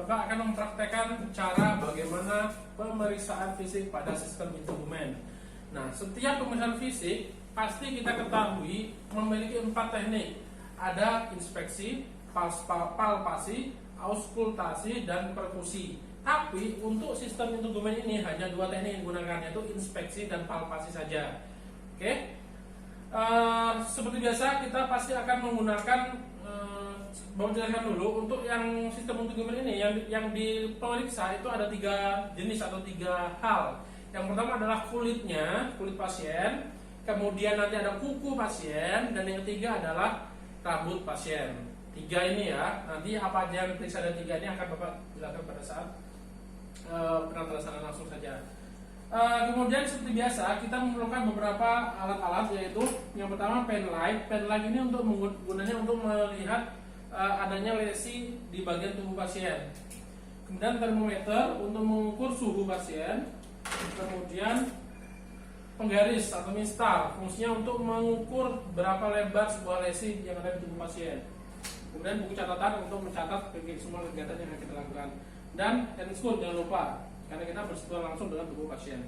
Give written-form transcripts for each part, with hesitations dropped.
Bapak akan mempraktekkan cara bagaimana pemeriksaan fisik pada sistem instrumen. Nah, setiap pemeriksaan fisik pasti kita ketahui memiliki 4 teknik. Ada inspeksi, palpasi, auskultasi, dan perkusi. Tapi untuk sistem instrumen ini hanya 2 teknik yang digunakan, yaitu inspeksi dan palpasi saja. Oke? Seperti biasa kita pasti akan menggunakan Bapak jelaskan dulu untuk yang sistem instrumen ini yang diperiksa itu ada 3 jenis atau 3 hal. Yang pertama adalah kulitnya, kulit pasien, kemudian nanti ada kuku pasien, dan yang ketiga adalah rambut pasien. 3 ini ya. Nanti apa aja yang diperiksa dari 3 ini akan Bapak jelaskan pada saat penelitian langsung saja. Kemudian seperti biasa kita memerlukan beberapa alat-alat, yaitu yang pertama pen light. Pen light ini untuk gunanya untuk melihat adanya lesi di bagian tubuh pasien. Kemudian termometer untuk mengukur suhu pasien. Kemudian penggaris atau mistar, fungsinya untuk mengukur berapa lebar sebuah lesi yang ada di tubuh pasien. Kemudian buku catatan untuk mencatat semua kegiatan yang kita lakukan. Dan stetoskop jangan lupa, karena kita bersentuhan langsung dengan tubuh pasien.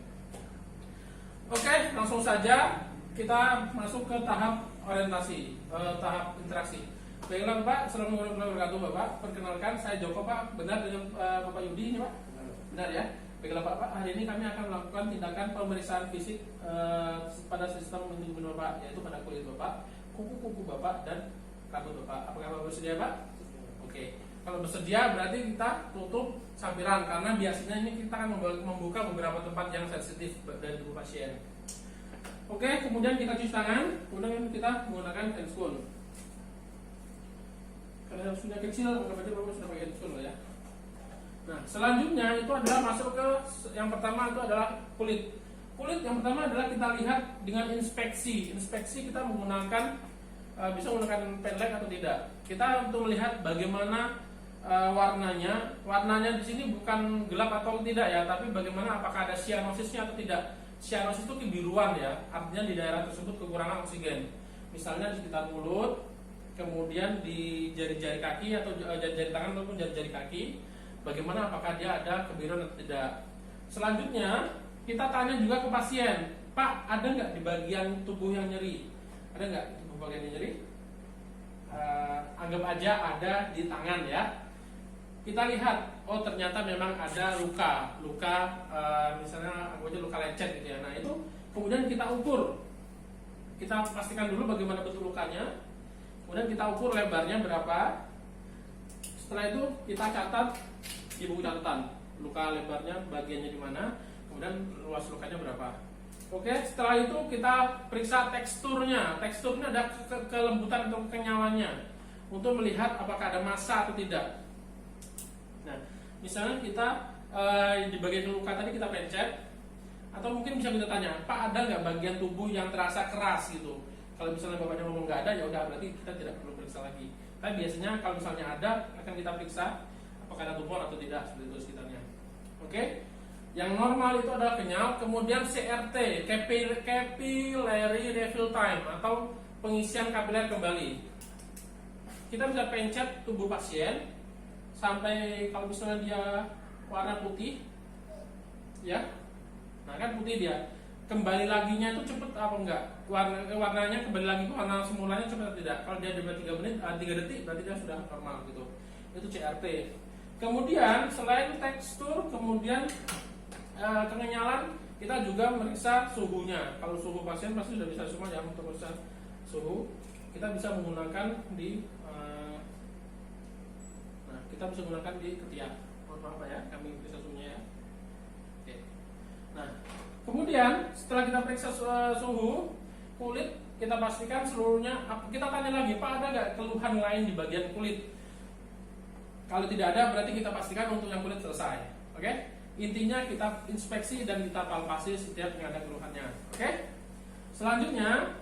Oke, langsung saja kita masuk ke tahap orientasi, tahap interaksi. Baiklah Bapak, assalamualaikum warahmatullahi wabarakatuh. Bapak, perkenalkan saya Joko Pak, benar dengan Bapak Yudi ini Pak? Benar ya? Baiklah Pak, hari ini kami akan melakukan tindakan pemeriksaan fisik pada sistem instrumen Bapak, yaitu pada kulit Bapak, kuku-kuku Bapak, dan rambut Bapak. Apakah Bapak bersedia Pak? Oke. Kalau bersedia berarti kita tutup sampiran, karena biasanya ini kita akan membuka beberapa tempat yang sensitif dari tubuh pasien. Oke, kemudian kita cuci tangan, kemudian kita menggunakan hand spoon. Karena sudah kecil, anggap aja Bapak sudah pakai hand spoon ya. Nah, selanjutnya itu adalah masuk ke yang pertama, itu adalah kulit. Kulit yang pertama adalah kita lihat dengan inspeksi. Inspeksi kita menggunakan bisa menggunakan pen light atau tidak. Kita untuk melihat bagaimana warnanya. Warnanya di sini bukan gelap atau tidak ya, tapi bagaimana apakah ada cyanosisnya atau tidak. Cyanosis itu kebiruan ya, artinya di daerah tersebut kekurangan oksigen. Misalnya di sekitar mulut, kemudian di jari-jari kaki atau jari-jari tangan ataupun jari-jari kaki. Bagaimana apakah dia ada kebiruan atau tidak. Selanjutnya kita tanya juga ke pasien, Pak, ada nggak di bagian tubuh yang nyeri? Ada nggak di tubuh bagian yang nyeri? Anggap aja ada di tangan ya. Kita lihat, oh ternyata memang ada luka, misalnya anggap aja luka lecet gitu ya. Nah itu kemudian kita ukur, kita pastikan dulu bagaimana bentuk lukanya, kemudian kita ukur lebarnya berapa. Setelah itu kita catat di buku catatan luka lebarnya bagiannya di mana, kemudian luas lukanya berapa. Oke, setelah itu kita periksa teksturnya. Teksturnya ada kelembutan atau kenyalanya untuk melihat apakah ada massa atau tidak. Nah, misalnya kita di bagian luka tadi kita pencet, atau mungkin bisa kita tanya, Pak, ada nggak bagian tubuh yang terasa keras gitu? Kalau misalnya bapaknya ngomong nggak ada, ya udah berarti kita tidak perlu periksa lagi. Tapi biasanya kalau misalnya ada, akan kita periksa apakah ada tumor atau tidak seperti itu sekitarnya. Oke? Yang normal itu adalah kenyal, kemudian CRT, capillary refill time, atau pengisian kapiler kembali. Kita bisa pencet tubuh pasien sampai kalau misalnya dia warna putih, ya, nah kan putih dia, kembali laginya itu cepet apa enggak? Warnanya kembali lagi ke warna semulanya cepet atau tidak? Kalau dia ada 3 menit, 3 detik, berarti dia sudah normal gitu. Itu CRT. Kemudian selain tekstur, kemudian kenyalan, kita juga meriksa suhunya. Kalau suhu pasien pasti sudah bisa semua ya untuk meriksa suhu. Kita bisa menggunakan di ketiak. Mohon maaf ya, kami periksa suhunya ya. Oke. Nah, kemudian setelah kita periksa suhu kulit, kita pastikan seluruhnya. Kita tanya lagi, Pak, ada nggak keluhan lain di bagian kulit? Kalau tidak ada, berarti kita pastikan untuk yang kulit selesai. Oke? Intinya kita inspeksi dan kita palpasi setiap yang ada keluhannya. Oke? Selanjutnya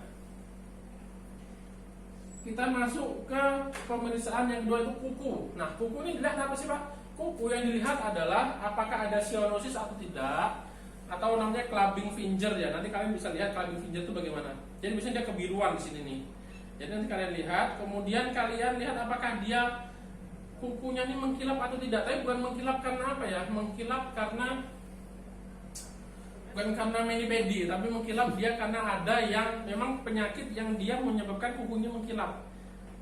kita masuk ke pemeriksaan yang kedua, itu kuku. Nah, kuku ini dilihat apa sih Pak? Kuku yang dilihat adalah apakah ada cyanosis atau tidak, atau namanya clubbing finger ya. Nanti kalian bisa lihat clubbing finger itu bagaimana. Jadi biasanya dia kebiruan di sini nih. Jadi nanti kalian lihat, kemudian kalian lihat apakah dia kukunya ini mengkilap atau tidak. Tapi bukan mengkilap karena apa ya? Mengkilap karena bukan karena mani-pedi, tapi mengkilap dia karena ada yang memang penyakit yang dia menyebabkan kukunya mengkilap.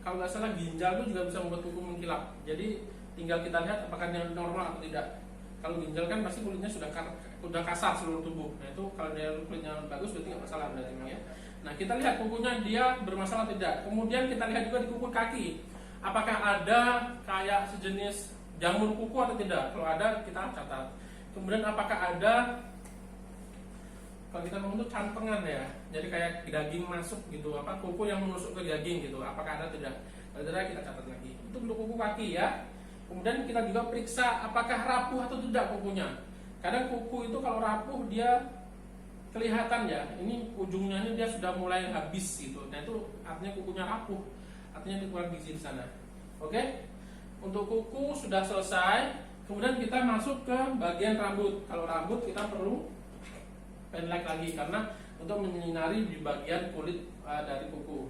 Kalau nggak salah ginjal itu juga bisa membuat kuku mengkilap. Jadi tinggal kita lihat apakah dia normal atau tidak. Kalau ginjal kan pasti kulitnya sudah kasar seluruh tubuh. Nah itu kalau dia kulitnya bagus berarti nggak masalah berarti ya. Nah kita lihat kukunya dia bermasalah atau tidak. Kemudian kita lihat juga di kuku kaki. Apakah ada kayak sejenis jamur kuku atau tidak? Kalau ada kita catat. Kemudian apakah ada, kalau kita ngomong itu cantengan ya, jadi kayak daging masuk gitu, kuku yang menusuk ke daging gitu, apakah ada tidak? Kalau tidak kita catat lagi. Itu untuk kuku kaki ya. Kemudian kita juga periksa apakah rapuh atau tidak kukunya. Kadang kuku itu kalau rapuh dia kelihatan ya, ini ujungnya ini dia sudah mulai habis gitu. Nah itu artinya kukunya rapuh, artinya kurang gizi di sana. Oke, untuk kuku sudah selesai. Kemudian kita masuk ke bagian rambut. Kalau rambut kita perlu penlight lagi karena untuk menyinari di bagian kulit dari kuku.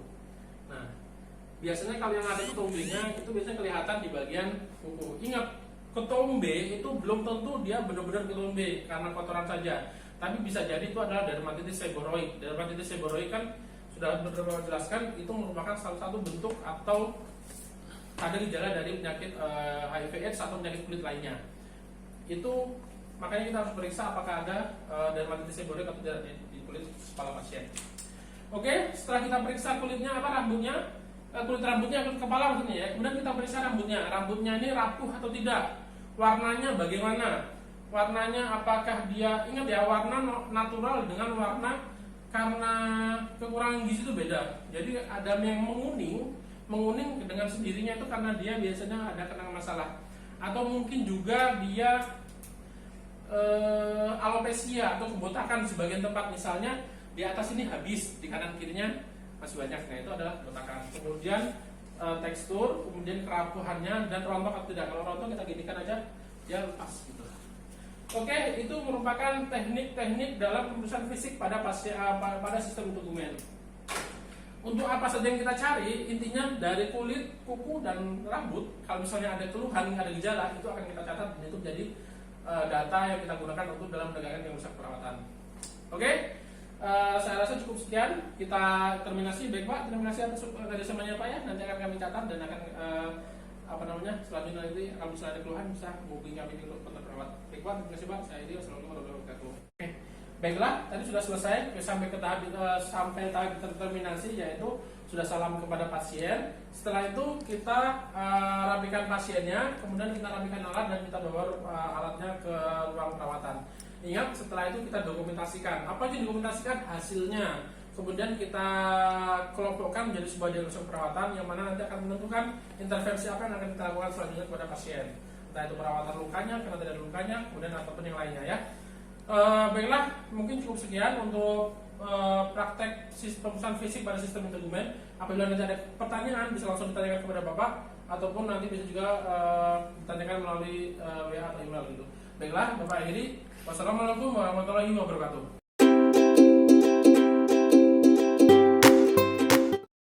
Nah, biasanya kalau yang ada ketombenya itu biasanya kelihatan di bagian kuku. Ingat, ketombe itu belum tentu dia benar-benar ketombe karena kotoran saja. Tapi bisa jadi itu adalah dermatitis seborrheic. Dermatitis seborrheic kan sudah beberapa jelaskan itu merupakan salah satu bentuk atau ada gejala dari penyakit HIV/AIDS atau penyakit kulit lainnya. Itu makanya kita harus periksa apakah ada dermatitis seborrheic atau tidak di kulit kepala pasien. Oke, setelah kita periksa kulitnya rambutnya, kulit rambutnya, kulit kepala maksudnya ya. Kemudian kita periksa rambutnya. Rambutnya ini rapuh atau tidak? Warnanya bagaimana? Warnanya apakah dia, ingat ya, warna natural dengan warna karena kekurangan gizi itu beda. Jadi ada yang menguning dengan sendirinya itu karena dia biasanya ada kena masalah. Atau mungkin juga dia alopecia atau kebotakan di sebagian tempat, misalnya di atas ini habis, di kanan kirinya masih banyak. Nah itu adalah kebotakan. Kemudian tekstur, kemudian kerapuhannya dan rontok atau tidak. Kalau rontok kita ginikan aja dia lepas gitu. Oke, itu merupakan teknik-teknik dalam pemeriksaan fisik pada sistem integumen. Untuk apa saja yang kita cari, intinya dari kulit, kuku dan rambut. Kalau misalnya ada keluhan, ada gejala, itu akan kita catat dan itu menjadi data yang kita gunakan untuk dalam menegakkan kemudian perawatan. Oke, saya rasa cukup sekian. Kita terminasi, baik Pak. Terima kasih atas kerjasamanya Pak ya. Nanti akan kami catat dan akan selanjutnya nanti kalau misalnya ada keluhan bisa hubungi kami untuk kontak perawat. Baik Pak, terima kasih Pak. Saya Edi, wassalamualaikum warahmatullahi wabarakatuh. Oke, baiklah. Tadi sudah selesai sampai ke tahap terminasi, yaitu sudah salam kepada pasien. Setelah itu kita rapikan pasiennya, kemudian kita rapikan alat dan kita bawa alatnya ke ruang perawatan. Ingat, setelah itu kita dokumentasikan. Apa yang dokumentasikan? Hasilnya. Kemudian kita kelompokkan menjadi sebuah diagnosis perawatan yang mana nanti akan menentukan intervensi apa yang akan kita lakukan selanjutnya kepada pasien. Entah itu perawatan lukanya, karena tidak ada lukanya, kemudian ataupun yang lainnya ya. Baiklah, mungkin cukup sekian untuk praktek pemeriksaan fisik pada sistem integumen. Apabila nanti ada pertanyaan bisa langsung ditanyakan kepada Bapak, ataupun nanti bisa juga ditanyakan melalui WA atau email gitu. Baiklah, Bapak akhiri. Wassalamualaikum warahmatullahi wabarakatuh.